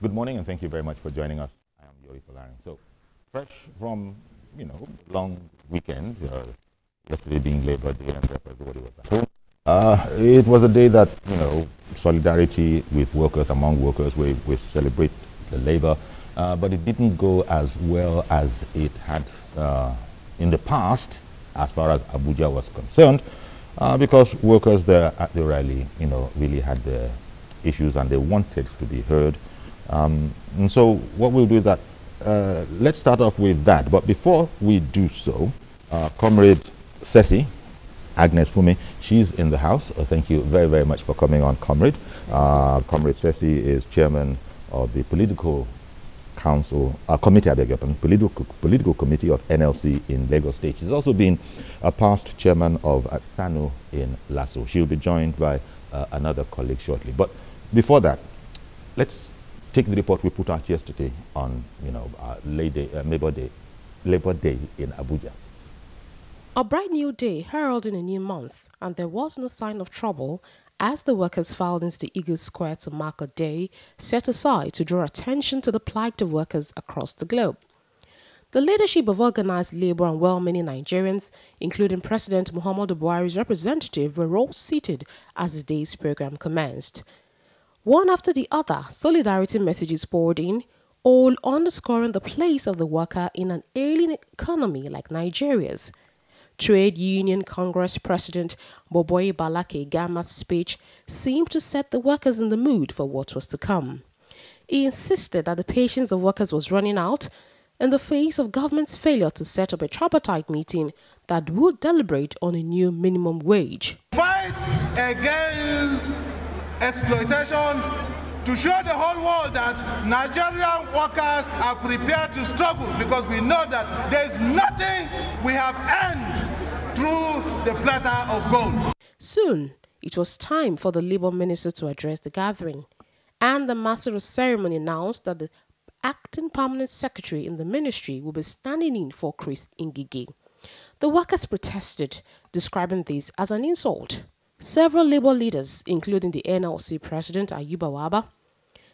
Good morning, and thank you very much for joining us. I am Yori Polaring. So, fresh from, long weekend, yesterday being Labor Day, and everybody was at home. It was a day that, solidarity with workers, among workers, we celebrate the labor, but it didn't go as well as it had in the past, as far as Abuja was concerned, because workers there at the rally, really had their issues and they wanted to be heard. And so what we'll do is that let's start off with that. But before we do so, Comrade Ceci, Agnes Fumi, she's in the house. Thank you very, very much for coming on, Comrade. Comrade Ceci is chairman of the Political Council Committee, I beg your pardon, Political Committee of NLC in Lagos State. She's also been a past chairman of SANU in Lasso. She'll be joined by another colleague shortly. But before that, let's take the report we put out yesterday on, Labor Day in Abuja. A bright new day heralding a new month, and there was no sign of trouble as the workers filed into the Eagle Square to mark a day set aside to draw attention to the plight of workers across the globe. The leadership of organized labor and well-meaning Nigerians, including President Muhammadu Buhari's representative, were all seated as the day's program commenced. One after the other, solidarity messages poured in, all underscoring the place of the worker in an ailing economy like Nigeria's. Trade Union Congress President Boboyi Balake Gama's speech seemed to set the workers in the mood for what was to come. He insisted that the patience of workers was running out in the face of government's failure to set up a tripartite meeting that would deliberate on a new minimum wage. Fight against exploitation to show the whole world that Nigerian workers are prepared to struggle, because we know that there is nothing we have earned through the platter of gold. Soon, it was time for the Labour Minister to address the gathering, and the Master of Ceremony announced that the acting permanent secretary in the ministry will be standing in for Chris Ngige. The workers protested, describing this as an insult. Several Labour leaders, including the NLC President Ayuba Waba,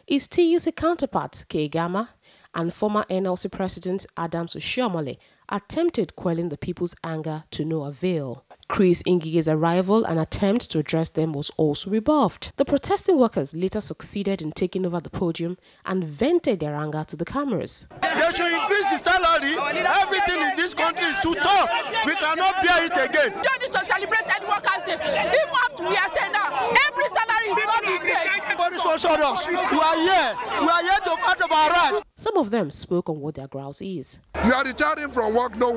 his TUC counterpart Kay Gama, and former NLC President Adams Oshiomhole, attempted quelling the people's anger to no avail. Chris Ngige's arrival and attempt to address them was also rebuffed. The protesting workers later succeeded in taking over the podium and vented their anger to the cameras. They should increase the salary. Everything in this country is too tough. We cannot bear it again. You don't need to celebrate any workers' day. Even up to we are saying now, every salary is not being paid. Nobody sponsored us. We are here. We are here to fight of our rights. Some of them spoke on what their grouse is. We are retiring from work, no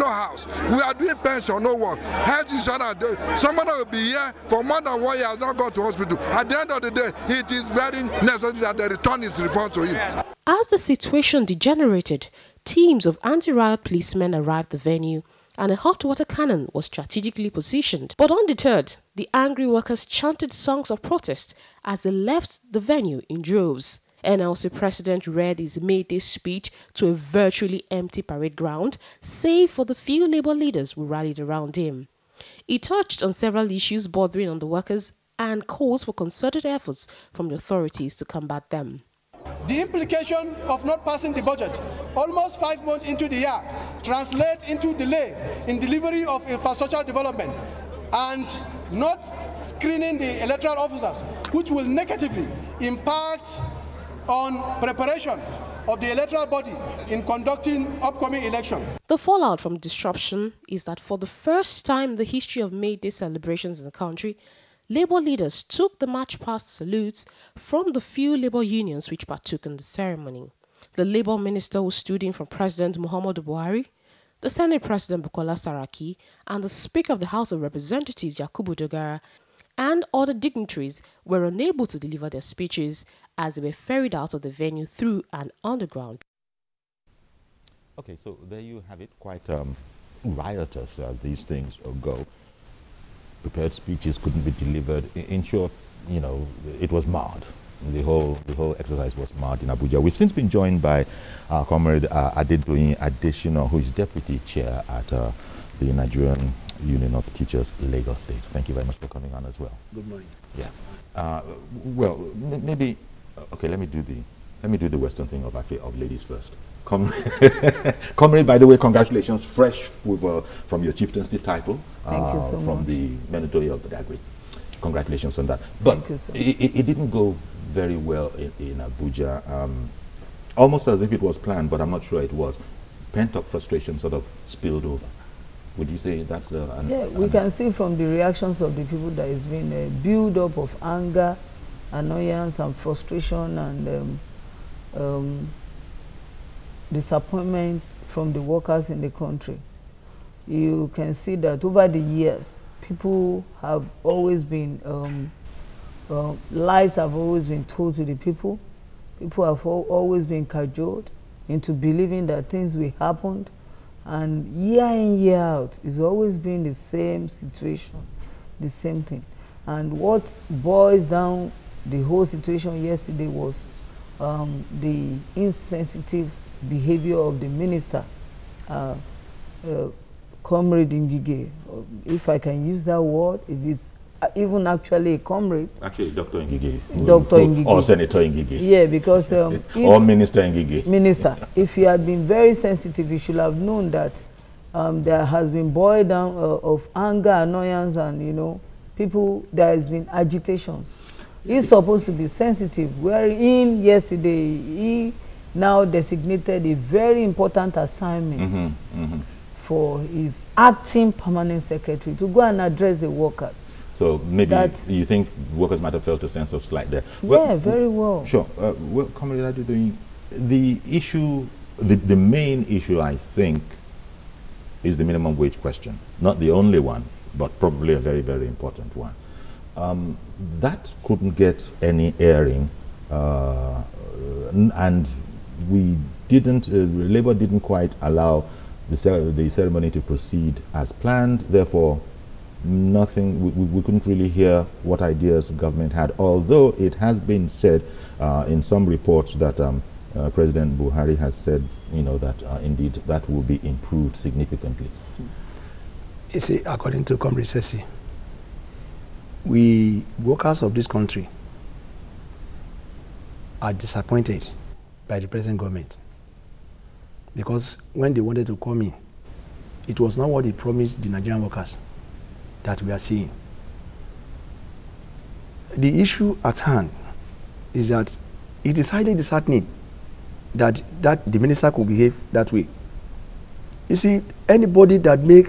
house. We are doing pension, no work. Health insurance, somebody will be here for more than 1 year, has not gone to hospital. At the end of the day, it is very necessary that the return is refunded to him. As the situation degenerated, teams of anti-riot policemen arrived at the venue, and a hot water cannon was strategically positioned. But undeterred, the angry workers chanted songs of protest as they left the venue in droves. NLC President read his May Day speech to a virtually empty parade ground, save for the few Labour leaders who rallied around him. He touched on several issues bordering on the workers and calls for concerted efforts from the authorities to combat them. The implication of not passing the budget almost 5 months into the year translates into delay in delivery of infrastructure development and not screening the electoral officers, which will negatively impact on preparation of the electoral body in conducting upcoming election. The fallout from disruption is that for the first time in the history of May Day celebrations in the country, Labour leaders took the march-past salutes from the few Labour unions which partook in the ceremony. The Labour minister who stood in for President Muhammadu Buhari, the Senate President Bukola Saraki, and the Speaker of the House of Representatives Yakubu Dogara, and other dignitaries were unable to deliver their speeches as they were ferried out of the venue through an underground. Okay, so there you have it, quite riotous as these things go. Prepared speeches couldn't be delivered. In short, it was marred. The whole exercise was marred in Abuja. We've since been joined by our Comrade Adedoyin Adesina, who is Deputy Chair at the Nigerian Union of Teachers, Lagos State. Thank you very much for coming on as well. Good morning. Yeah. Well, maybe, okay, let me do the Let me do the Western thing of ladies first. Comrade, by the way, congratulations, fresh with, from your chieftaincy title. Thank you so from much. the Menitoya of the Dagri. Congratulations on that. But Thank you so much. It didn't go very well in Abuja. Almost as if it was planned, but I'm not sure it was. Pent-up frustration sort of spilled over. Would you say that's we can see from the reactions of the people that it's been a build-up of anger, annoyance, and frustration, and disappointment from the workers in the country. You can see that over the years, people have always been, lies have always been told to the people. People have always been cajoled into believing that things will happen. And year in, year out, it's always been the same situation, the same thing. And what boils down the whole situation yesterday was the insensitive behavior of the minister, Comrade Ngige, if I can use that word, if it's even actually a comrade. Actually, Dr. Ngige. Dr. Ngige. Or Senator Ngige. Yeah, because... or Minister Ngige. Minister, if you had been very sensitive, you should have known that there has been boiled down of anger, annoyance, and, you know, people, there has been agitations. He's supposed to be sensitive, wherein yesterday he now designated a very important assignment for his acting permanent secretary to go and address the workers. So maybe you think Workers' Matter felt a sense of slight there. Well, yeah, very well. Sure. Well, Comrade, are you doing the issue? The main issue, I think, is the minimum wage question. Not the only one, but probably a very, very important one. That couldn't get any airing, and we didn't. Labour didn't quite allow the ceremony to proceed as planned. Therefore, nothing. We couldn't really hear what ideas government had. Although it has been said in some reports that President Buhari has said, you know, that indeed that will be improved significantly. You see, according to Comrade Sesi, we workers of this country are disappointed by the present government, because when they wanted to come in, it was not what they promised the Nigerian workers that we are seeing. The issue at hand is that it is highly disheartening that the minister could behave that way. You see, anybody that make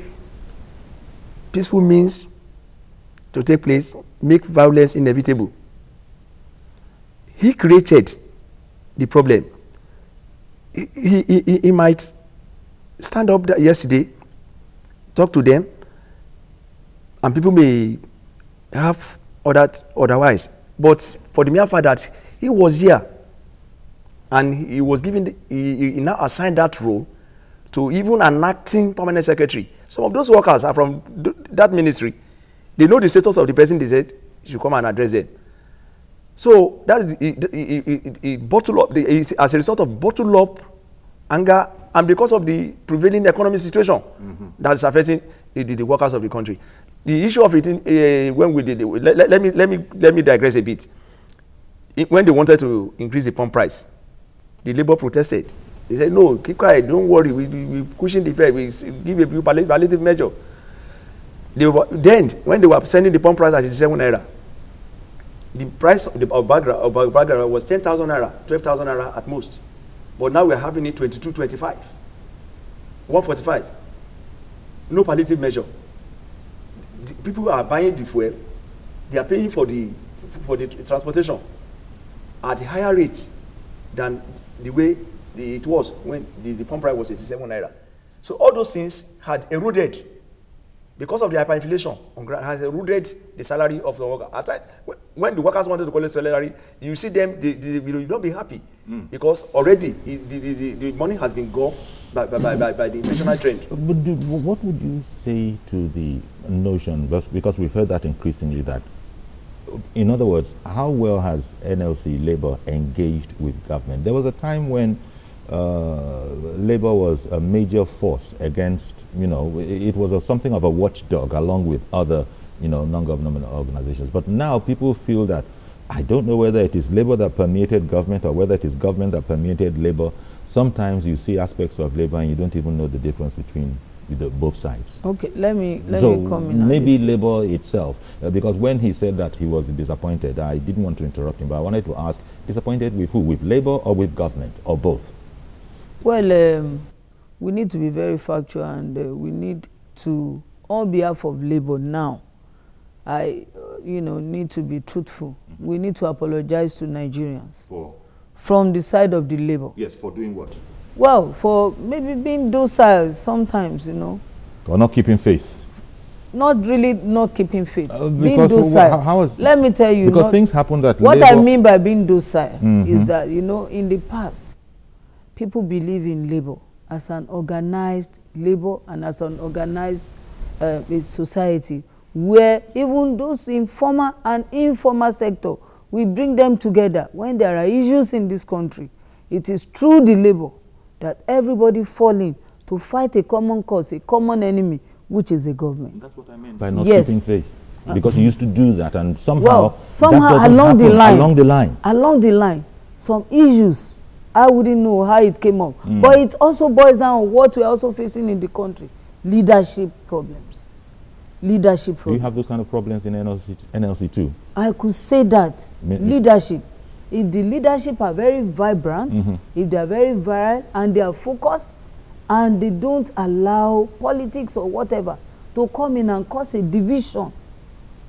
peaceful means to take place, make violence inevitable. He created the problem. He might stand up yesterday, talk to them, and people may have otherwise. But for the mere fact that he was here and he was given, he now assigned that role to even an acting permanent secretary. Some of those workers are from that ministry. They know the status of the person they said should come and address them. So that is bottle up, as a result of bottle up anger, and because of the prevailing economic situation that is affecting the workers of the country. The issue of it, when we did, let me digress a bit. When they wanted to increase the pump price, the labor protested. They said, no, keep quiet, don't worry, we're pushing the fare, we give a palliative measure. Then, when they were sending the pump price at 87 naira, the price of Bagra was 10,000 naira, 12,000 naira at most. But now we're having it 22, 25, 145. No palliative measure. The people are buying the fuel, they are paying for the transportation at a higher rate than the way it was when the pump price was 87 naira. So all those things had eroded because of the hyperinflation, has eroded the salary of the worker. When the workers wanted to collect salary, you see them, they will not be happy because already the money has been gone by the inflationary trend. But what would you say to the notion, because we've heard that increasingly, that, in other words, how well has NLC Labour engaged with government? There was a time when Labour was a major force against, you know, it was something of a watchdog along with other, you know, non-governmental organizations. But now people feel that I don't know whether it is labor that permeated government or whether it is government that permeated labor. Sometimes you see aspects of labor and you don't even know the difference between both sides. Okay, let me come in. Maybe labor itself, because when he said that he was disappointed, I didn't want to interrupt him, but I wanted to ask, disappointed with who? With labor or with government, or both? Well, we need to be very factual, and we need to, on behalf of labor now, I need to be truthful. We need to apologize to Nigerians. From the side of the labor. Yes, for doing what? Well, for maybe being docile sometimes, Or not keeping faith. Not really not keeping faith. Being docile. Let me tell you. Because things happen that what I mean by being docile is that, in the past, people believe in labor as an organized labor and as an organized society, where even those in formal and informal sector, we bring them together. When there are issues in this country, it is through the labor that everybody fall in to fight a common cause, a common enemy, which is the government. That's what I meant by not keeping faith. Because you used to do that, and somehow along the line, some issues, I wouldn't know how it came up. But it also boils down on what we're also facing in the country: leadership problems. Do you have those kind of problems in NLC too? I could say that. Leadership. If the leadership are very vibrant, if they are very virile and they are focused, and they don't allow politics or whatever to come in and cause a division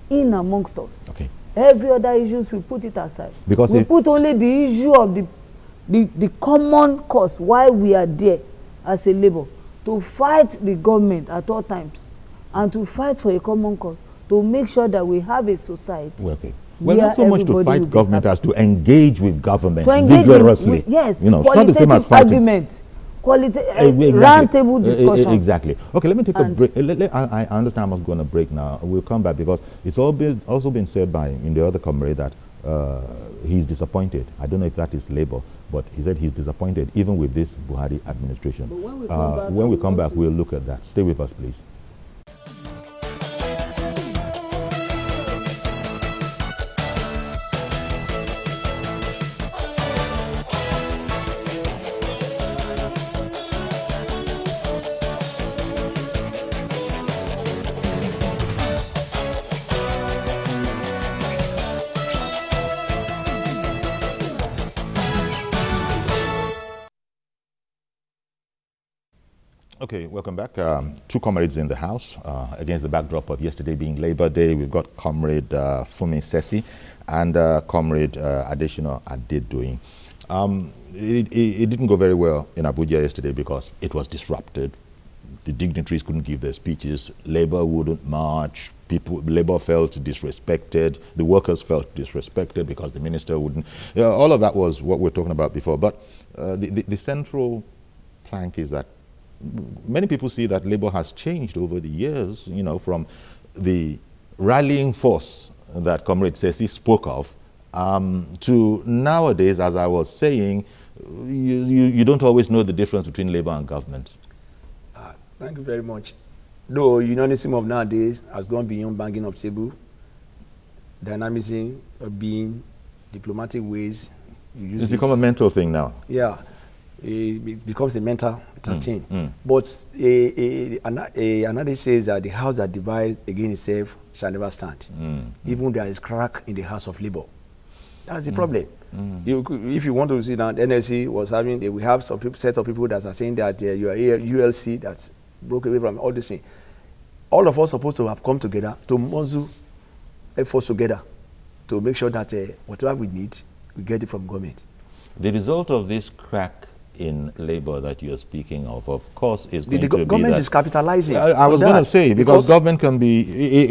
in amongst us. Okay. Every other issues, we put it aside. Because we put only the issue of the common cause, why we are there as a labor, to fight the government at all times, and to fight for a common cause, to make sure that we have a society. Well, not so much to fight government as to engage with government vigorously. Yes, it's not the same as fighting. Argument, roundtable discussions. Exactly. Okay, let me take a break. I understand I must go on a break now. We'll come back because it's also been said by the other comrade that he's disappointed. I don't know if that is labor, but he said he's disappointed even with this Buhari administration. When we come back, we'll look at that. Stay with us, please. Okay, welcome back. Two comrades in the house against the backdrop of yesterday being Labor Day. We've got Comrade Fumi Sesi and Comrade Adesina Adedoyin. It didn't go very well in Abuja yesterday because it was disrupted. The dignitaries couldn't give their speeches. Labor wouldn't march. Labor felt disrespected. The workers felt disrespected because the minister wouldn't. All of that was what we were talking about before. But the central plank is that many people see that labor has changed over the years, from the rallying force that Comrade Sesi spoke of to nowadays, as I was saying, you don't always know the difference between labor and government. Thank you very much. Though unionism of nowadays has gone beyond banging of table, dynamism of being, diplomatic ways. It's become a mental thing now. Yeah. It becomes a mental thing. But another says that the house that divides against itself shall never stand. Even there is crack in the house of labor. That's the problem. If you want to see that NLC was having, we have some set of people that are saying that you are ULC that broke away from all this thing. All of us are supposed to have come together to muzzle efforts together to make sure that whatever we need, we get it from government. The result of this crack in labor that you're speaking of course, is going to be government is capitalizing. I was going to say, because government can be,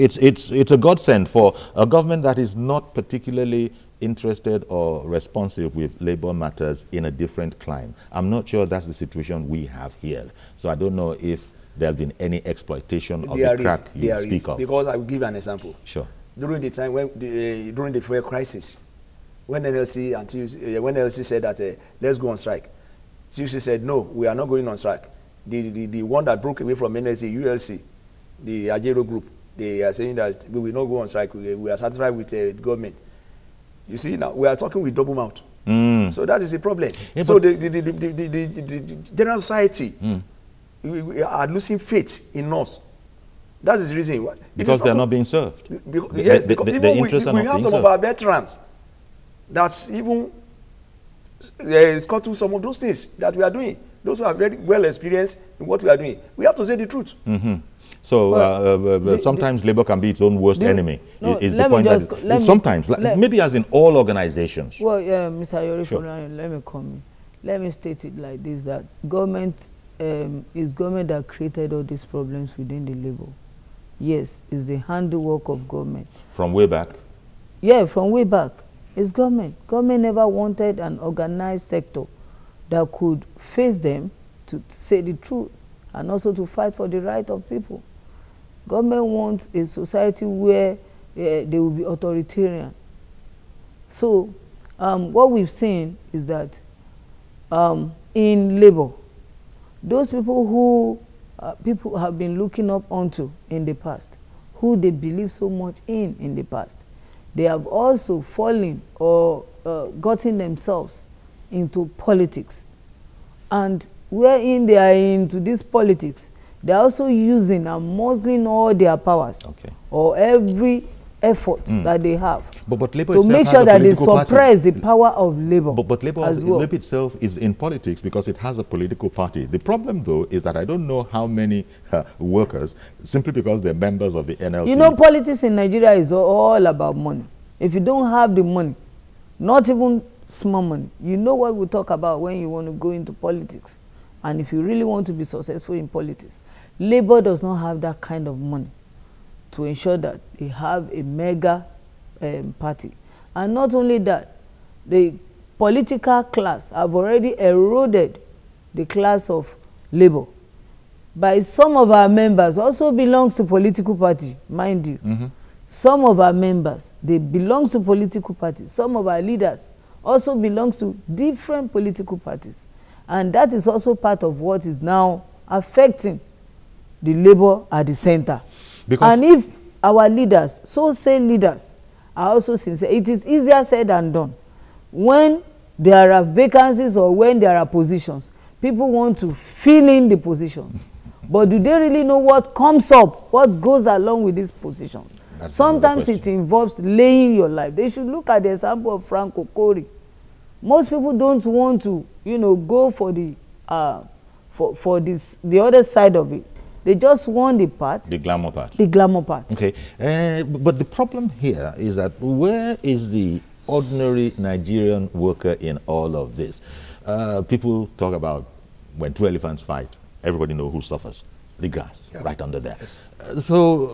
it's a godsend for a government that is not particularly interested or responsive with labor matters in a different climate. I'm not sure that's the situation we have here. So I don't know if there's been any exploitation of the crack you speak of. Because I will give you an example. Sure. During the time during the fuel crisis, when NLC said that let's go on strike, TUC said no, we are not going on strike. The one that broke away from NLC, ULC, the Ajero group, they are saying that we will not go on strike. We are satisfied with the government. You see, now we are talking with double mouth. So that is a problem. Yeah, so the general society we are losing faith in us. That is the reason why. Because they are not being served. Yes, because even we have some of our veterans that's even got to some of those things that we are doing. Those who are very well experienced in what we are doing. We have to say the truth. So sometimes labor can be its own worst enemy. Is the point that sometimes, maybe as in all organizations. Well, Mr. Yori, sure. Let me come in. Let me state it like this: that government is government that created all these problems within the labor. Yes, it's the handiwork of government. From way back? Yeah, from way back. It's government. Government never wanted an organized sector that could face them to say the truth and also to fight for the right of people. Government wants a society where they will be authoritarian. So what we've seen is that in labor, those people who people have been looking up onto in the past, who they believe so much in the past, they have also fallen or gotten themselves into politics. And wherein they are into this politics, they are also using and muzzling all their powers or every effort that they have but labor to make sure that they suppress the power of labor. But labor, labor itself is in politics because it has a political party. The problem, though, is that I don't know how many workers, simply because they're members of the NLC. You know, politics in Nigeria is all about money. If you don't have the money, not even small money, you know what we talk about when you want to go into politics. And if you really want to be successful in politics, labor does not have that kind of money to ensure that they have a mega party. And not only that, the political class have already eroded the class of labor. By some of our members also belongs to political party, mind you. Some of our members, they belong to political parties. Some of our leaders also belongs to different political parties. And that is also part of what is now affecting the labor at the center. And if our leaders, so say leaders, are also sincere, it is easier said than done. When there are vacancies or when there are positions, people want to fill in the positions. But do they really know what comes up, what goes along with these positions? Sometimes it involves laying your life. They should look at the example of Frank Okori. Most people don't want to, you know, go for the the other side of it. They just want the part. The glamour part. The glamour part. Okay. But the problem here is that where is the ordinary Nigerian worker in all of this? People talk about when two elephants fight, everybody knows who suffers. The grass, right under there. Yes. So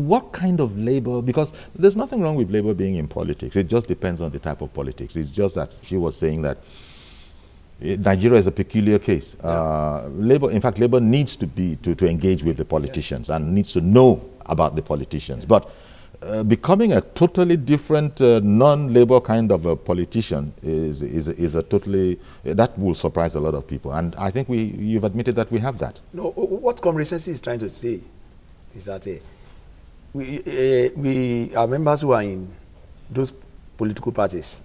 what kind of labor, because there's nothing wrong with labor being in politics. It just depends on the type of politics. It's just that she was saying that Nigeria is a peculiar case. Labor, in fact, labor needs to be to engage with the politicians and needs to know about the politicians. But becoming a totally different non-labor kind of a politician is a totally, that will surprise a lot of people. And I think you've admitted that we have that. No, what Comresensi is trying to say is that our members who are in those political parties,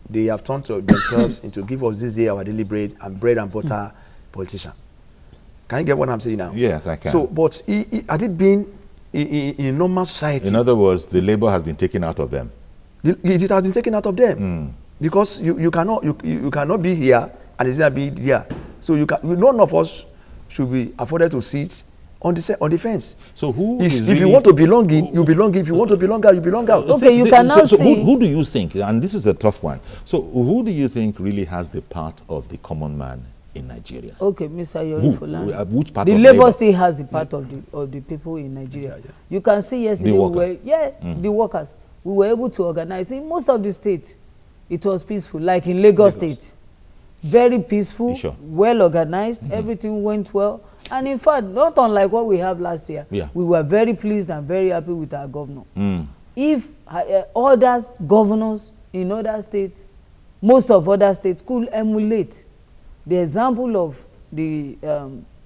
they have turned to themselves into give us this day our daily bread and butter politician. Can you get what I'm saying now? Yes, I can. So, but had it been in a normal society? In other words, the labor has been taken out of them. It has been taken out of them. Because you cannot be here and it's not be here. So none of us should be afforded to sit on the fence. So if you want to belong in, you belong in. If you want to belong out, you belong out. Okay, you cannot see. So who do you think, and this is a tough one, so who do you think really has the part of the common man in Nigeria? Okay, Mr. Yori Fulani. Which part the of labor still has the part of the people in Nigeria. You can see yesterday the workers. We were able to organize in most of the states. It was peaceful, like in Lagos State. Very peaceful, well organized, everything went well. And in fact, not unlike what we have last year, we were very pleased and very happy with our governor. If other governors in other states, most of other states could emulate the example of the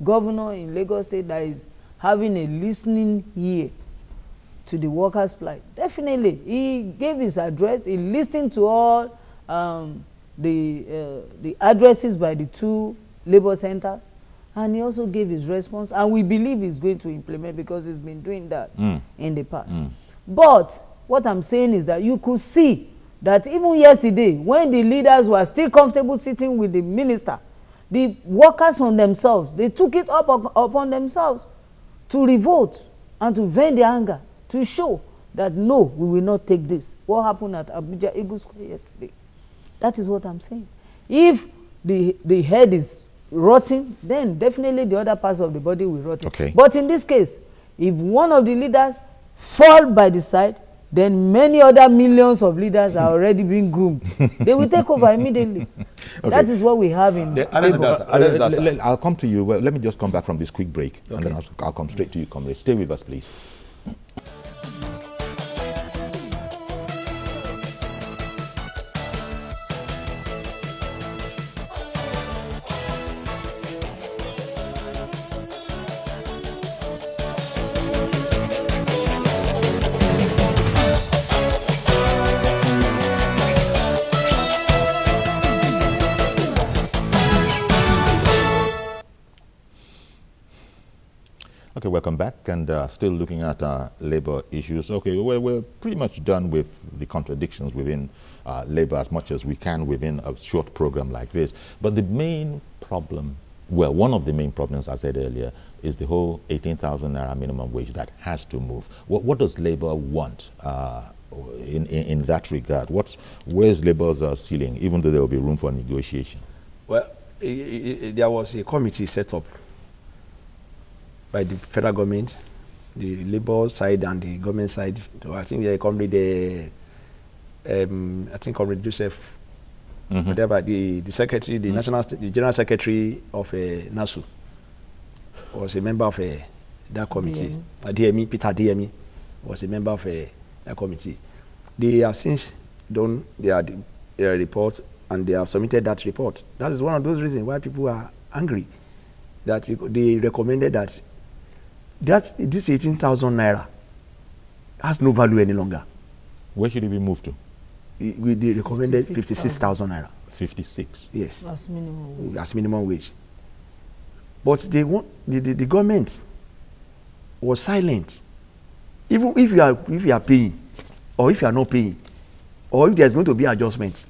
governor in Lagos State that is having a listening ear to the workers' plight. Definitely, he gave his address. He listened to all the addresses by the 2 labor centers, and he also gave his response. And we believe he's going to implement, because he's been doing that in the past. But what I'm saying is that you could see that even yesterday, when the leaders were still comfortable sitting with the minister, the workers on themselves, they took it upon themselves to revolt and to vent their anger, to show that no, we will not take this. What happened at Abuja Eagle Square yesterday? That is what I'm saying. If the head is rotting, then definitely the other parts of the body will rot. Okay. But in this case, if one of the leaders fall by the side, then many other millions of leaders are already being groomed. They will take over immediately. Okay. That is what we have in I'll come to you. Well, let me just come back from this quick break, and then I'll come straight to you, comrade. Stay with us, please. Okay, welcome back, and still looking at labor issues. Okay, we're pretty much done with the contradictions within labor as much as we can within a short program like this. But the main problem, well, one of the main problems, I said earlier, is the whole 18,000 naira minimum wage that has to move. What does labor want in that regard? Where's labor's ceiling, even though there will be room for negotiation? Well, there was a committee set up by the federal government, the labor side and the government side. So I think Comrade Joseph, whatever, the secretary, the the general secretary of NASU was a member of that committee. DME, Peter DME was a member of that committee. They have since done their report, and they have submitted that report. That is one of those reasons why people are angry, that they recommended that this 18,000 naira has no value any longer. Where should it be moved to? They recommended 56,000 naira. 56? Yes. As minimum wage. As minimum wage. But they want, the government was silent. Even if you are paying, or if you are not paying, or if there's going to be adjustment,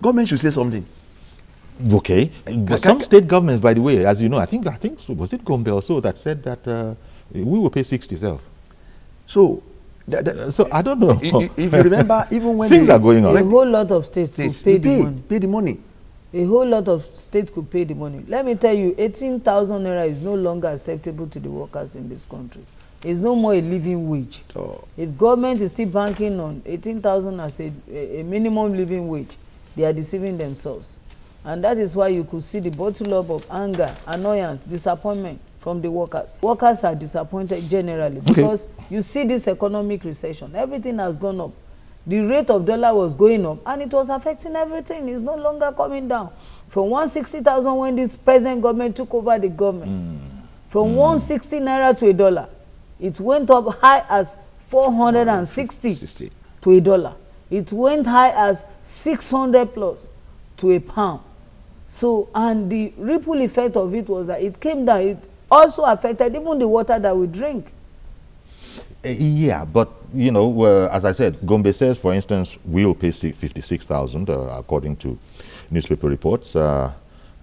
government should say something. Okay. Some state governments, by the way, as you know, I think was it Gombe or so that said that we will pay 60 self. So I don't know. If you remember, even when things are going on, a whole lot of states could pay the money. A whole lot of states could pay the money. Let me tell you, 18,000 naira is no longer acceptable to the workers in this country. It's no more a living wage. If government is still banking on 18,000 as a minimum living wage, they are deceiving themselves. And that is why you could see the bottle up of anger, annoyance, disappointment from the workers. Workers are disappointed generally because you see this economic recession. Everything has gone up. The rate of dollar was going up and it was affecting everything. It's no longer coming down. From 160,000 when this present government took over the government, from 160 naira to $1, it went up high as 460 to $1. It went high as 600 plus to a pound. So, and the ripple effect of it was that it came down. It also affected even the water that we drink. Yeah, but you know, as I said, Gombe says, for instance, we'll pay 56,000 according to newspaper reports. But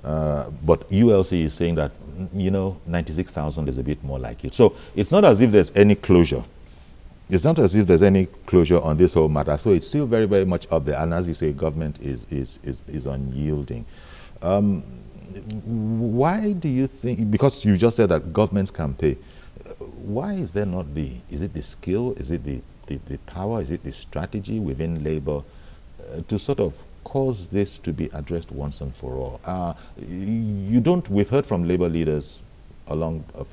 ULC is saying that, you know, 96,000 is a bit more like it. So it's not as if there's any closure. It's not as if there's any closure on this whole matter. So it's still very, very much up there. And as you say, government is unyielding. Why do you think, because you just said that governments can pay, why is there not is it the skill, is it the power, is it the strategy within labor to sort of cause this to be addressed once and for all? We've heard from labor leaders for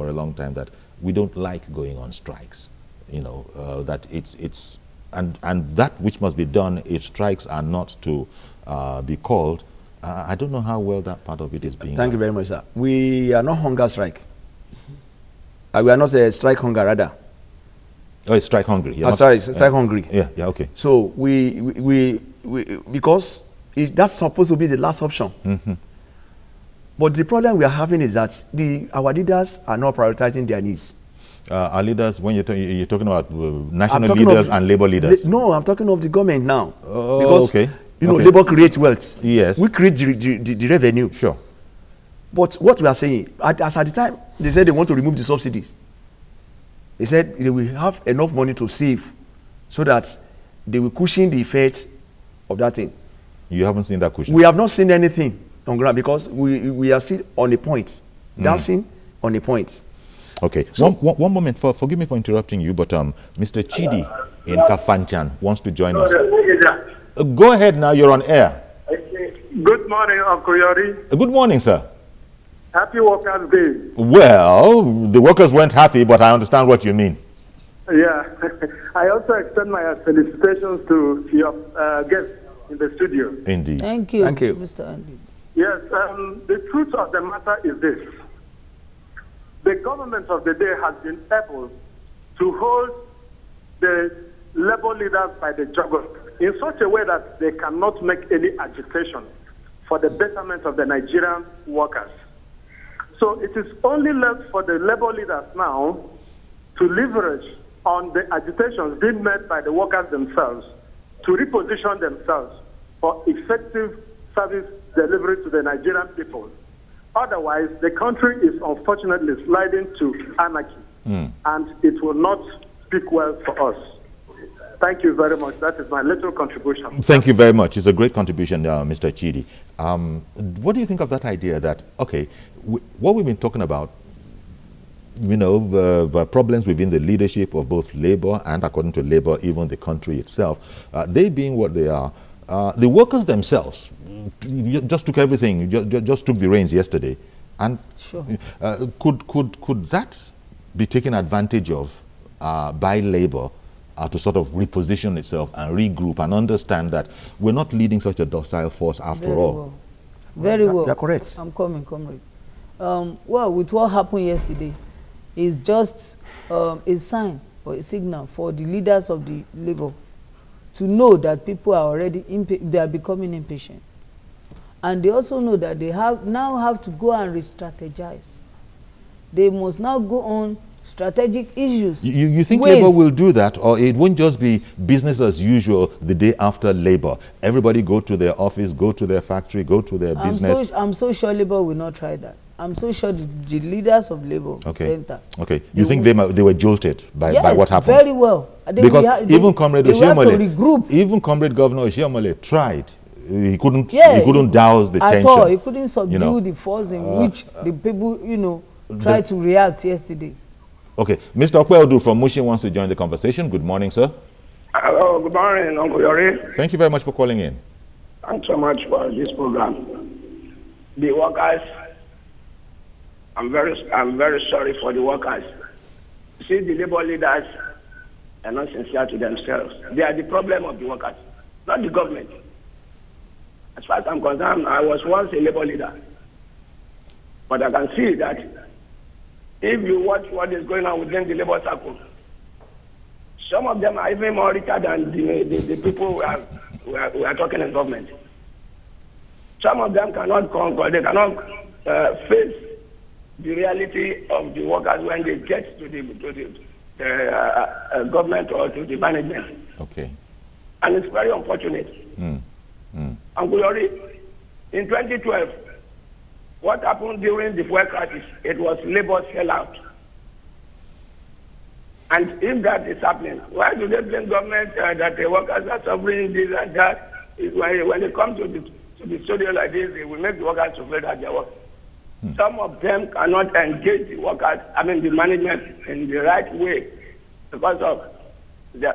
a long time that we don't like going on strikes. You know, that and that which must be done if strikes are not to be called. I don't know how well that part of it is being done. Thank you very much, sir. We are not hunger strike. We are not a strike hunger, rather. Oh, it's strike hungry. Sorry, strike hungry. Yeah, okay. So we because that's supposed to be the last option. But the problem we are having is that our leaders are not prioritizing their needs. Our leaders, when you're talking about national leaders and labor leaders? No, I'm talking of the government now. Oh, because, you know, labor creates wealth. Yes. We create the revenue. Sure. But what we are saying, as at the time, they said they want to remove the subsidies. They said they will have enough money to save so that they will cushion the effect of that thing. You haven't seen that cushion? We have not seen anything on ground because we are still on a point, dancing on a point. Okay, so one moment, forgive me for interrupting you, but Mr. Chidi in Kafanchan wants to join us. Go ahead now, you're on air. Good morning, Uncle Yori. Good morning, sir. Happy Workers' Day. Well, the workers weren't happy, but I understand what you mean. Yeah, I also extend my felicitations to your guests in the studio. Indeed. Thank you, Thank you. Mr. Andy. Yes, the truth of the matter is this. The government of the day has been able to hold the labor leaders by the jugular in such a way that they cannot make any agitation for the betterment of the Nigerian workers. So it is only left for the labor leaders now to leverage on the agitations being made by the workers themselves to reposition themselves for effective service delivery to the Nigerian people. Otherwise, the country is unfortunately sliding to anarchy, and it will not speak well for us. Thank you very much. That is my little contribution. Thank you very much. It's a great contribution, Mr. Chidi. What do you think of that idea that, okay, what we've been talking about, you know, the problems within the leadership of both labor and, according to labor, even the country itself, they being what they are, the workers themselves just took everything, just took the reins yesterday. And sure. Could that be taken advantage of by labor to sort of reposition itself and regroup and understand that we're not leading such a docile force after all? Well. Very well. You're correct. I'm coming, comrade. Well, with what happened yesterday, is just a sign or a signal for the leaders of the labor to know that people are already they are becoming impatient, and they also know that they now have to go and re-strategize. They must now go on strategic issues. You think labor will do that, or it won't just be business as usual the day after labor? Everybody go to their office, go to their factory, go to their business. I'm so sure labor will not try that. I'm so sure the leaders of labor center. Okay, you think they were jolted by what happened? Very well. Because even Comrade Oshiomhole, even Comrade Governor Oshiomhole tried. He couldn't douse the tension. All. He couldn't subdue the force in which the people, tried to react yesterday. Okay, Mr. Okweodu from Mushin wants to join the conversation. Good morning, sir. Hello, good morning, Uncle Yori. Thank you very much for calling in. Thanks so much for this program. The workers, I'm very sorry for the workers. See, the labor leaders are not sincere to themselves. They are the problem of the workers, not the government. As far as I'm concerned, I was once a labor leader. But I can see that if you watch what is going on within the labor circle, some of them are even more richer than the people we are talking in government. Some of them cannot conquer, they cannot face the reality of the workers when they get to the government or to the management. Okay. And it's very unfortunate. Uncle Yori, in 2012, what happened during the fuel crisis? It was labor sellout. And if that is happening, why do they blame government that the workers are suffering this and that? When they come to the studio like this, they will make the workers to feel that they are working. Some of them cannot engage the workers, the management in the right way because of their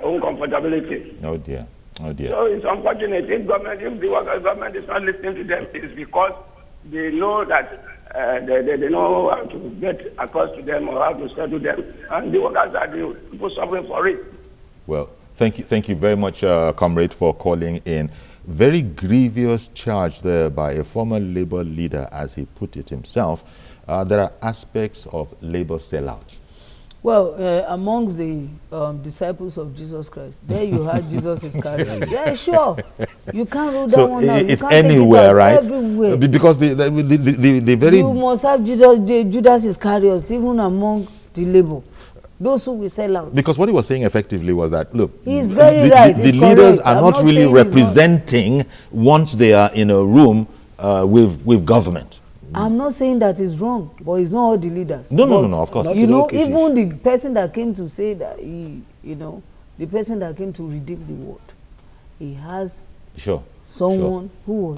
own comfortability. Oh dear. Oh dear. So it's unfortunate if the workers' government is not listening to them, it's because they know that they know how to get across to them or how to settle them, and the workers are the people suffering for it. Well, thank you very much, comrade, for calling in. Very grievous charge there by a former labor leader, as he put it himself. There are aspects of labor sellout. Well, amongst the disciples of Jesus Christ, there you had Jesus Iscariot. Yeah, sure. You can't rule that one out. It's anywhere, right? Everywhere. Because the very... You must have Judas Iscariot, even among the labor. Those who will sell out. Because what he was saying effectively was that, look, he's very right. The leaders are not really representing once they are in a room with government. I'm not saying that is wrong, but it's not all the leaders. No, of course. You know, even the person that came to say that the person that came to redeem the world, he has someone who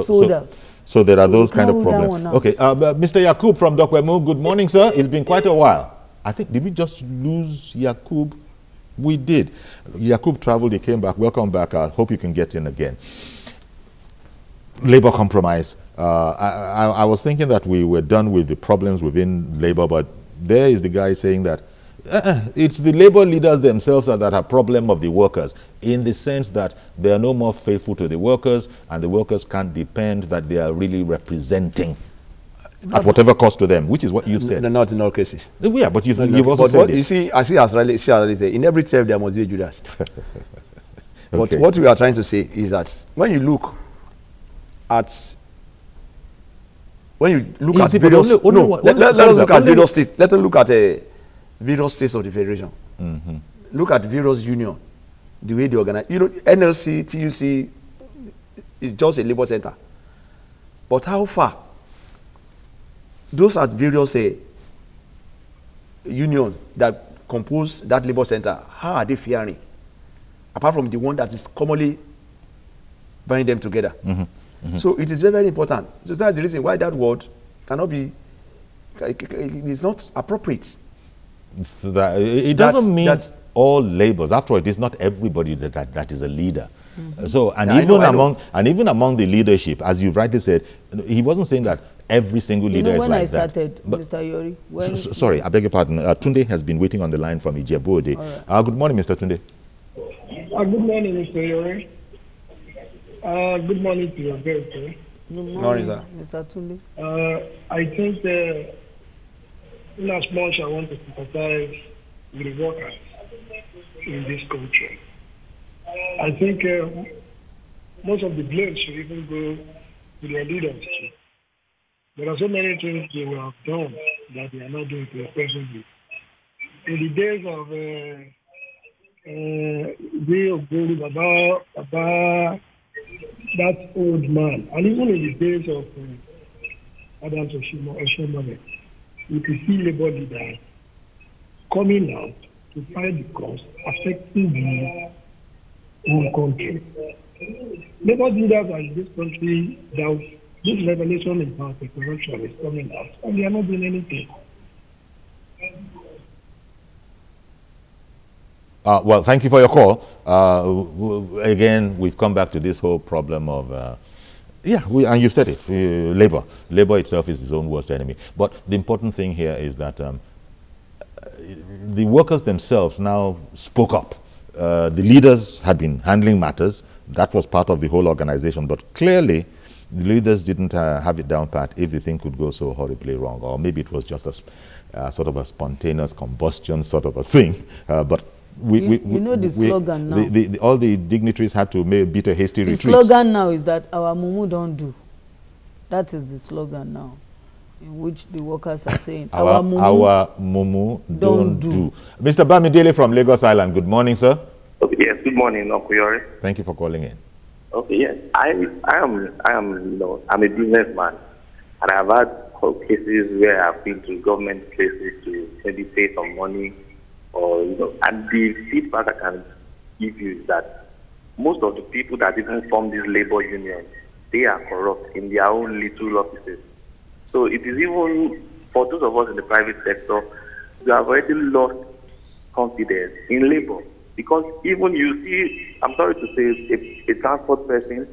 sold out. So there are those kind of problems. Okay, Mr. Yakub from Dokwemu, good morning, sir. It's been quite a while. I think, did we just lose Yakub? We did. Yakub traveled, he came back. Welcome back. I hope you can get in again. Labor compromise. I was thinking that we were done with the problems within labor, but there is the guy saying that it's the labor leaders themselves that are problem of the workers, in the sense that they are no more faithful to the workers, and the workers can't depend that they are really representing at whatever cost to them, which is what you've said. No, not in all cases. Yeah, but you've also said it. You see, I see as Riley said, in every chef there must be a Judas. But what we are trying to say is that when you look at various states. Let us look at various states of the federation. Look at various union, the way they organize. You know, NLC, TUC is just a labor center. But how far those at various unions that compose that labor center, how are they faring? Apart from the one that is commonly binding them together. So it is very, very important. So that's the reason why that word cannot be, it's not appropriate. It doesn't mean all labors. After all, it is not everybody that is a leader. So, even among the leadership, as you rightly said, he wasn't saying that every single leader is like that. Mr. Yori, sorry, I beg your pardon. Tunde has been waiting on the line from Ijebu-Ode. Good morning, Mr. Tunde. Good morning, Mr. Yori. Good morning to your guest. Good morning, sir. Mr. Tunde. I think in as much I want to sympathize with the workers in this country, I think most of the blame should even go to their leaders too. There are so many things they have done that they are not doing to the present day. In the days of Baba, that old man, and even in the days of Adams Oshomole, you could see labor leaders coming out to fight the cause affecting the whole country. Labor leaders are in this country that this revelation about the corruption is coming out, and they are not doing anything. Well, thank you for your call. Again, we've come back to this whole problem of, and you said it, labor. Labor itself is its own worst enemy. But the important thing here is that the workers themselves now spoke up. The leaders had been handling matters. That was part of the whole organization. But clearly, the leaders didn't have it down pat if the thing could go so horribly wrong. Or maybe it was just a sort of a spontaneous combustion sort of a thing. But you know the slogan now. All the dignitaries had to beat a hasty retreat. The slogan now is that our mumu don't do. That is the slogan now, in which the workers are saying our mumu don't do. Mr. Bamidele from Lagos Island, good morning, sir. Okay, yes, good morning, Okuyori. Thank you for calling in. Okay, yes, I am, I'm a businessman, and I've had cases where I've been to government places to maybe pay some money. And the feedback I can give you is that most of the people that even form these labor unions, they are corrupt in their own little offices. So it is even, for those of us in the private sector, we have already lost confidence in labor. Because even you see, I'm sorry to say, a transport person,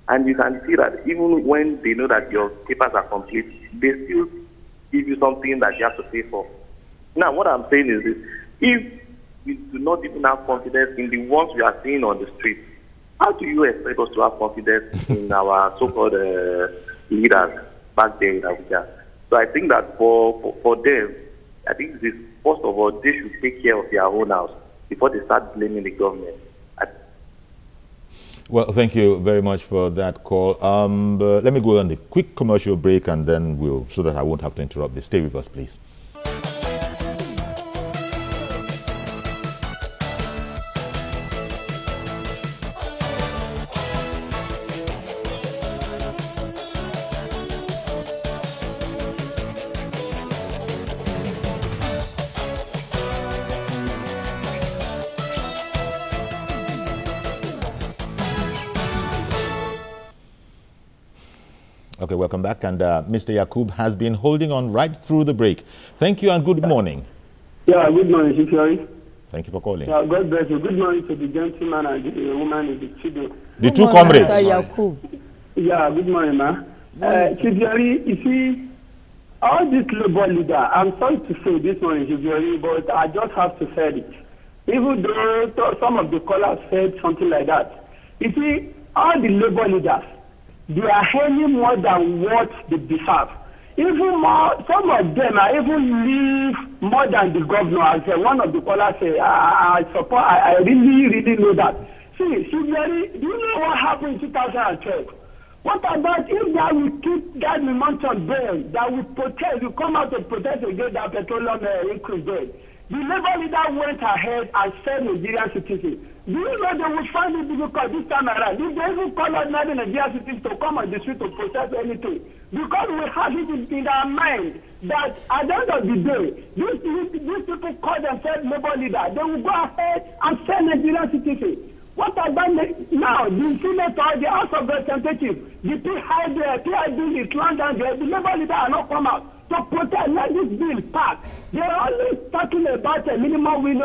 and you can see that even when they know that your papers are complete, they still give you something that you have to pay for. Now, what I'm saying is this. If we do not even have confidence in the ones we are seeing on the street, how do you expect us to have confidence in our so-called leaders back there in Abuja? So I think that for them, I think this, first of all, they should take care of their own house before they start blaming the government. Well, thank you very much for that call. Let me go on a quick commercial break and then so that I won't have to interrupt this. Stay with us, please. Okay, welcome back. And Mr. Yakub has been holding on right through the break. Thank you and good morning. Yeah, good morning, Chief. Thank you for calling. Yeah, God bless you. Good morning to the gentleman and the woman in the studio. The two comrades. Mr. Yakub. Yeah, good morning, ma. Chief, you see, all this labor leader, I'm sorry to say this morning, Chief, but I just have to say it. Even though some of the callers said something like that. You see, all the labor leaders, they are earning more than what they deserve. Even more, some of them are even live more than the governor. As one of the callers said, I really know that. See, do you know what happened in 2012? What about if that will keep that amount on bail, that will protest, you come out to protest against that petroleum increase there? The labor leader went ahead and said Nigerian citizens. Do you know they will find it difficult this time around? If they even call ordinary Nigerian citizens to come on the street to protest anything, because we have it in our mind that at the end of the day, these people call themselves labor leaders. They will go ahead and send Nigerian citizens. What about now? The Senate, the House of Representatives, the PID is lying down there. The labor leader are not come out to protest. Let this bill pass. They are always talking about a minimum wage.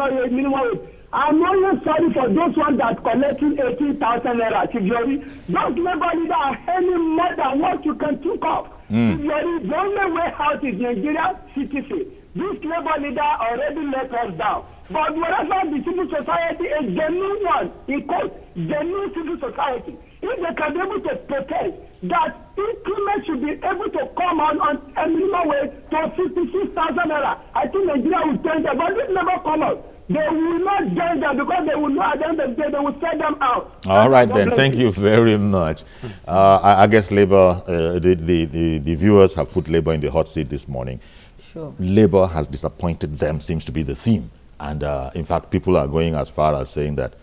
I'm only sorry for those ones that collecting 18,000 naira. Those labor leaders are earning more than what you can think of. The only way out is Nigeria citizen. This labor leader already let us down. But wherever the civil society, a genuine one, in quote, genuine civil society, if they can be able to protest that increment should be able to come on a minimum wage to 56,000 naira, I think Nigeria will change that. But this never come out. They will not join them because they will not, at the end of the day, they will set them out. All right, then. Thank you very much. I guess Labour, the viewers have put Labour in the hot seat this morning. Sure. Labour has disappointed them, seems to be the theme. And in fact, people are going as far as saying that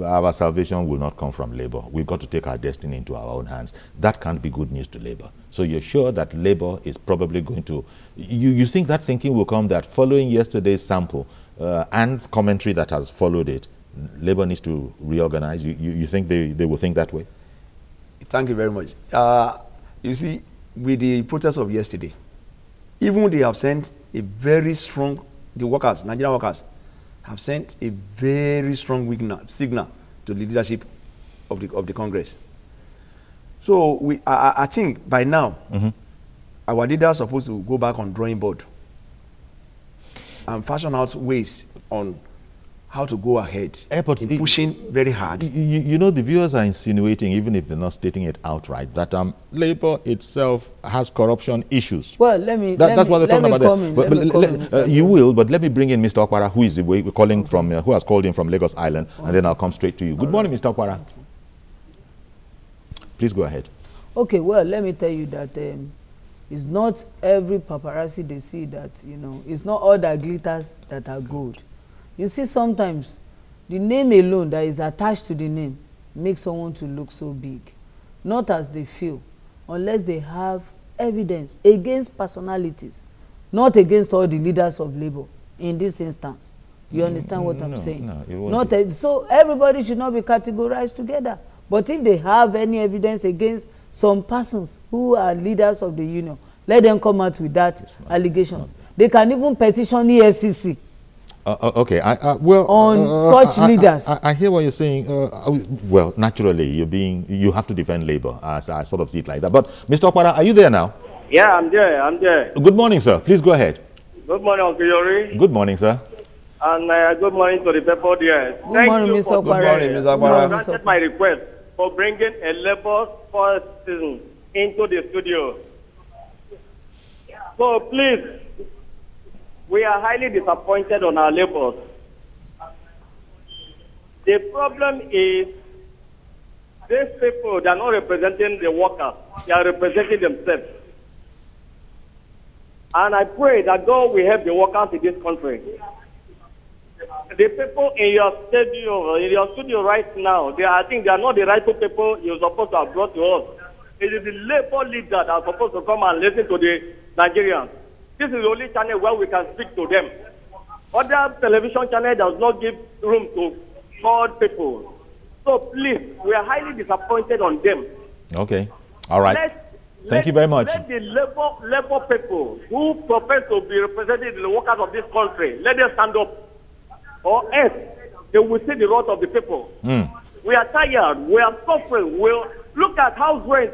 our salvation will not come from Labour. We've got to take our destiny into our own hands. That can't be good news to Labour. So you're sure that Labour is probably going to... You think that thinking will come that following yesterday's sample and commentary that has followed it, Labour needs to reorganize? You think they will think that way? Thank you very much. You see, with the protest of yesterday, even they have sent a very strong... The workers, Nigerian workers, have sent a very strong signal to the leadership of the Congress. So I think by now, our leaders are supposed to go back on drawing board and fashion out ways on how to go ahead in pushing very hard. You know, the viewers are insinuating, even if they're not stating it outright, that Labour itself has corruption issues. Well, that's what they're talking about. You will, but let me bring in Mr. Okwara, who is calling from, who has called in from Lagos Island, and then I'll come straight to you. Good morning, Mr. Okwara. Please go ahead. Okay, well, let me tell you that it's not every paparazzi they see that, it's not all that glitters that are gold. You see, sometimes the name alone that is attached to the name makes someone to look so big. Not as they feel, unless they have evidence against personalities, not against all the leaders of Labour in this instance. You understand what I'm saying? No, so everybody should not be categorized together. But if they have any evidence against some persons who are leaders of the union, let them come out with that allegations. They can even petition EFCC. Okay, well, on such leaders. I hear what you're saying. Well, naturally, you have to defend Labour. I sort of see it like that. But Mr. Okwara, are you there now? Yeah, I'm there. Good morning, sir. Please go ahead. Good morning, Uncle Yori. Good morning, sir. And good morning to the people there. Good morning, Mr. Okwara. Good morning, Mr. Okwara. Granted my request for bringing a Labour person into the studio. So please, we are highly disappointed on our labors. The problem is these people, they are not representing the workers. They are representing themselves. And I pray that God will help the workers in this country. The people in your studio right now, I think they are not the rightful people you're supposed to have brought to us. It is the labor leader that are supposed to come and listen to the Nigerians. This is the only channel where we can speak to them. Other television channel does not give room to third people. So please, we are highly disappointed on them. Okay. All right. Thank you very much. Let the labor people who profess to be representing the workers of this country, let them stand up. Or else, they will see the wrath of the people. We are tired. We are suffering. Look at house rent.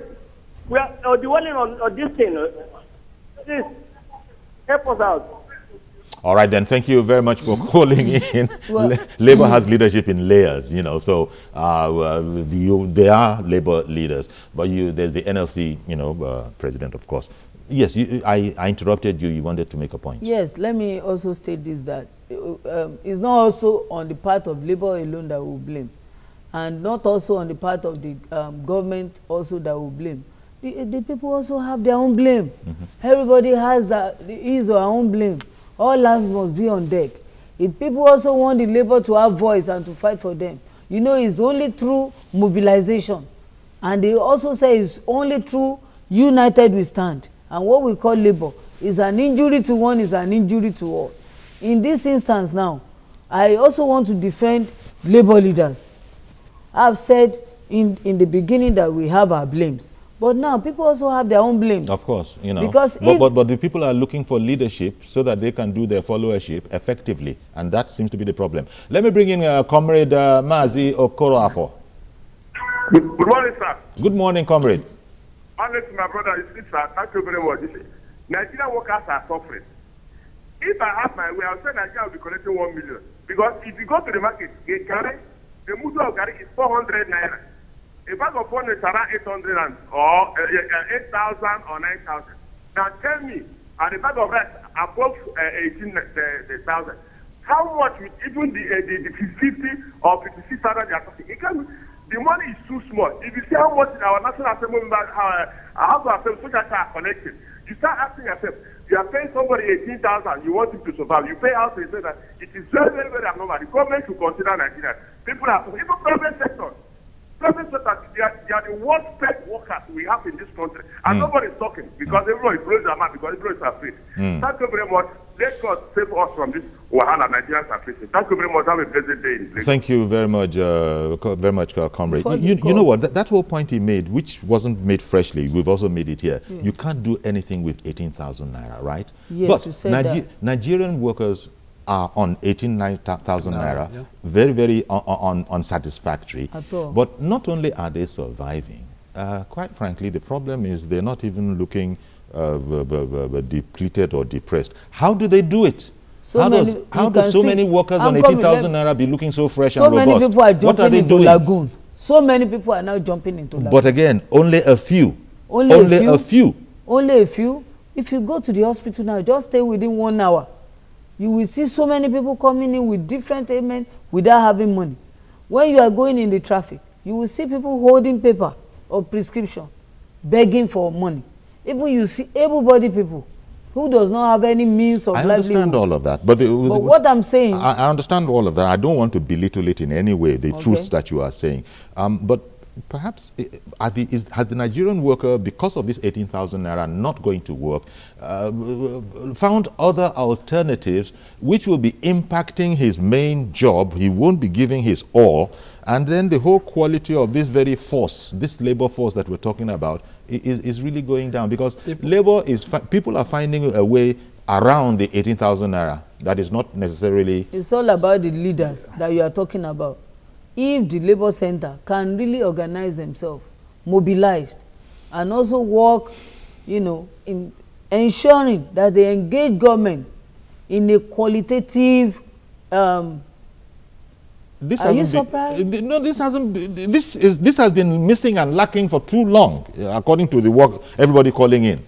We are dwelling on this thing. Please, help us out. All right, then. Thank you very much for calling in. Well, Labour has leadership in layers, you know. So they are Labour leaders, but there's the NLC, president, of course. Yes, I interrupted you. You wanted to make a point. Yes, let me also state this, that it's not also on the part of Labour alone that we will blame, and not also on the part of the government also that we will blame. The people also have their own blame. Everybody has his or her own blame. All hands must be on deck. If people also want the labor to have voice and to fight for them, it's only through mobilization. And they also say it's only through united we stand. And what we call labor is an injury to one, is an injury to all. In this instance now, I also want to defend labor leaders. I've said in the beginning that we have our blames. But now people also have their own blames. Of course, Because but the people are looking for leadership so that they can do their followership effectively, and that seems to be the problem. Let me bring in Comrade Mazi Okoroafo. Good morning, sir. Good morning, Comrade. Honestly, my brother, sir, thank you very much. Nigerian workers are suffering. If I have my way, I'll say Nigeria will be collecting 1 million. Because if you go to the market, the mudu of Gary is 400 naira. A bag of phone is around 8,000 or 9,000. Now tell me, and a bag of rice above 18,000, how much with even the 50 or 56,000 they are talking? The money is too small. If you see how much our National Assembly members, House of Assembly soldiers are collecting, you start asking yourself, you are paying somebody 18,000, you want him to survive. You pay out, you say that it is very, very, very abnormal. The government should consider Nigeria. People are, even private sector. Private sector, they are the worst paid workers we have in this country. And nobody is talking because everybody blows their mouth because everybody is afraid. Thank you very much. Let God save us from this wahala Nigerians are facing. Thank you very much. Have a pleasant day. Thank you very much, comrade. You know what? That whole point he made, which wasn't made freshly, we've also made it here. You can't do anything with 18,000 naira, right? Yes, but Nigerian workers are on 18,000 naira, very, very unsatisfactory. But not only are they surviving, quite frankly, the problem is they're not even looking depleted or depressed. How do they do it? How do so many workers on 18,000 naira be looking so fresh and robust? So many people are jumping into lagoon. So many people are now jumping into lagoon. But again, only a few. Only a few. Only a few. If you go to the hospital now, just stay within 1 hour. You will see so many people coming in with different ailments without having money. When you are going in the traffic, you will see people holding paper or prescription, begging for money. Even you see able-bodied people who does not have any means of livelihood. I understand all of that. But what I'm saying... I understand all of that. I don't want to belittle it in any way, the truths that you are saying. But perhaps has the Nigerian worker, because of this 18,000 naira not going to work, found other alternatives which will be impacting his main job? He won't be giving his all. And then the whole quality of this very force, this labor force that we're talking about, is really going down, because people are finding a way around the 18,000 naira. That is not necessarily... It's all about the leaders that you are talking about. If the labor center can really organize themselves, mobilized, and also work, in ensuring that they engage government in a qualitative... Are you surprised? No, this has been missing and lacking for too long, according to the work everybody calling in.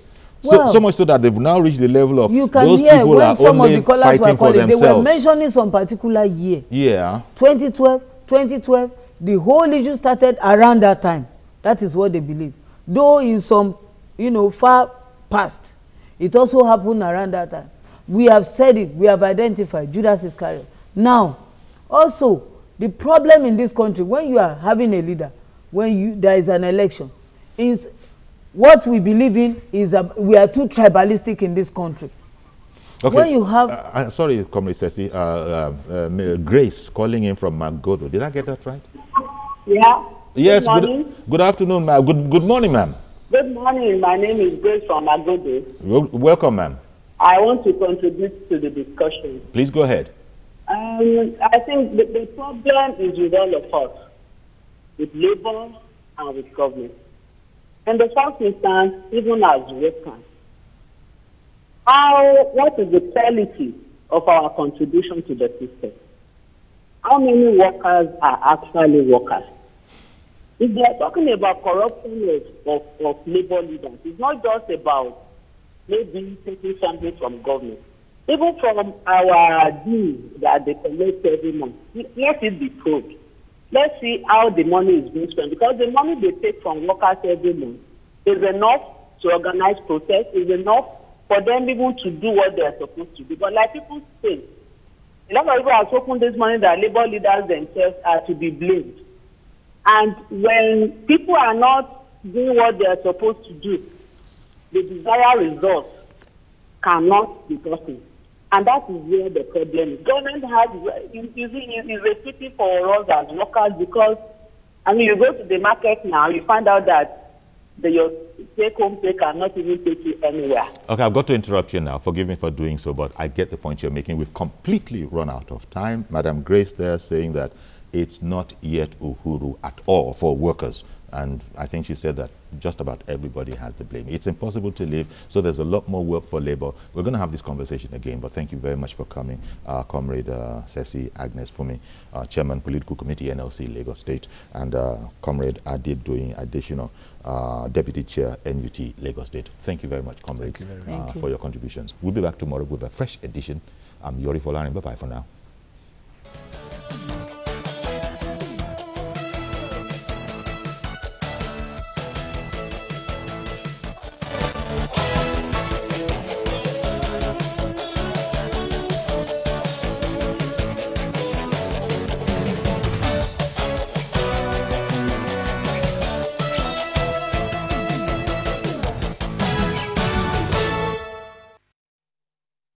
Well, so much so that they've now reached the level of you can those hear people when are some of only the callers were fighting for calling, they were themselves. mentioning some particular year. Yeah. 2012, the whole issue started around that time. That is what they believe. Though in some, far past, it also happened around that time. We have said it, we have identified Judas Iscariot. Now, also, the problem in this country, when you are having a leader, when there is an election, is what we believe in is we are too tribalistic in this country. Okay. When you have sorry, Comrade Ceci, Grace calling in from Magodo. Did I get that right? Yeah. Yes. Good morning. Good afternoon, ma'am. Good morning, ma'am. Good morning. My name is Grace from Magodo. Welcome, ma'am. I want to contribute to the discussion. Please go ahead. I think the problem is with all of us, with labor and with government. In the first instance, even as workers, what is the quality of our contribution to the system? How many workers are actually workers? If they are talking about corruption of labor leaders, it's not just about maybe taking something from government. Even from our dues that they collect every month, let it be probed. Let's see how the money is being spent, because the money they take from workers every month is enough to organize protests, is enough for them even to do what they are supposed to do. But like people say, a lot of people have spoken this morning that labor leaders themselves are to be blamed. And when people are not doing what they are supposed to do, the desired results cannot be gotten. And that is where the problem is. Government is a pity for us as workers, because, you go to the market now, you find out that your take-home pay cannot even take you anywhere. Okay, I've got to interrupt you now. Forgive me for doing so, but I get the point you're making. We've completely run out of time. Madam Grace there saying that it's not yet Uhuru at all for workers. And I think she said that just about everybody has the blame. It's impossible to live, so there's a lot more work for labor. We're going to have this conversation again, but thank you very much for coming, Comrade Ceci Agnes Fumi, Chairman Political Committee, NLC, Lagos State, and Comrade Adib doing additional Deputy Chair, NUT, Lagos State. Thank you very much, comrades, for your contributions. We'll be back tomorrow with a fresh edition. I'm Yori Folarin. Bye-bye for now.